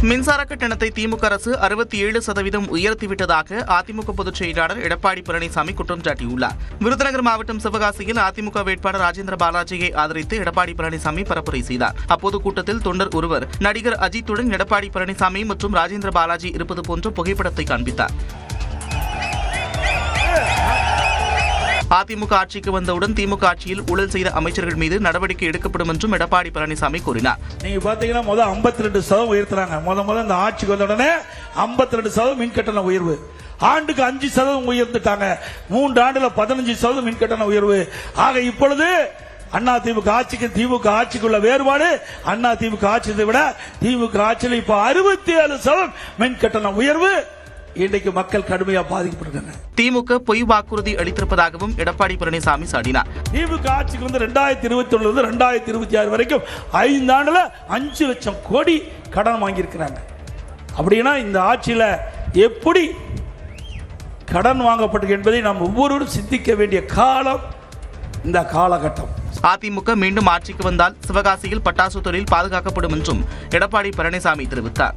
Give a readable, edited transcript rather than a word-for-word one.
மின்சார கட்டணத்தை திமுக அரசு 67% உயர்த்திவிட்டதாக அதிமுக பொதுச் செயலாளர் எடப்பாடி பழனிசாமி குற்றம் சாட்டியுள்ளார். விருதுநகர் மாவட்டம் சிவகாசியில் அதிமுக வேட்பாளர் ராஜேந்திர பாலாஜியை ஆதரித்து எடப்பாடி பழனிசாமி பரப்புரை செய்தார். அப்போது கூட்டத்தில் தொண்டர் ஒருவர் நடிகர் அஜித்துடன் எடப்பாடி பழனிசாமி மற்றும் ராஜேந்திர பாலாஜி இருப்பது போன்ற புகைப்படத்தை காண்பித்தார். அதிமுக ஆட்சிக்கு வந்தவுடன் திமுக ஆட்சியில் ஊழல் செய்த அமைச்சர்கள் மீது நடவடிக்கை எடுக்கப்படும் என்றும் எடப்பாடி பழனிசாமி கூறினார். நீங்க பாத்தீங்கன்னா 52% உயர்த்துறாங்க. முதல்ல இந்த ஆட்சிக்கு வந்த உடனே 52% மின் கட்டண உயர்வு, ஆண்டுக்கு 5% உயர்ந்துட்டாங்க. 3 ஆண்டுல 15% மின் கட்டண உயர்வு. ஆக இப்பொழுது அண்ணா திமுக ஆட்சிக்கு திமுக ஆட்சிக்குள்ள வேறுபாடு, அண்ணா திமுக ஆட்சியை விட திமுக ஆட்சியில் இப்ப 67% மின் கட்டண உயர்வு. இன்றைக்கு மக்கள் கடுமையா பாதிக்கப்பட்டிருக்காங்க. திமுக பொய் வாக்குறுதி அளித்திருப்பதாகவும் எடப்பாடி பழனிசாமி சாடினார். திமுக ஆட்சிக்கு வந்து 2021 2026 வரைக்கும் 5 ஆண்டுல 5 லட்சம் கோடி கடன் வாங்கியிருக்கிறாங்க. அப்படின்னா இந்த ஆட்சியில எப்படி கடன் வாங்கப்பட்டிருக்கு என்பதை நாம் ஒவ்வொருவரும் சிந்திக்க வேண்டிய காலம் இந்த காலகட்டம். அதிமுக மீண்டும் ஆட்சிக்கு வந்தால் சிவகாசியில் பட்டாசு தொழில் பாதுகாக்கப்படும் என்றும் எடப்பாடி பழனிசாமி தெரிவித்தார்.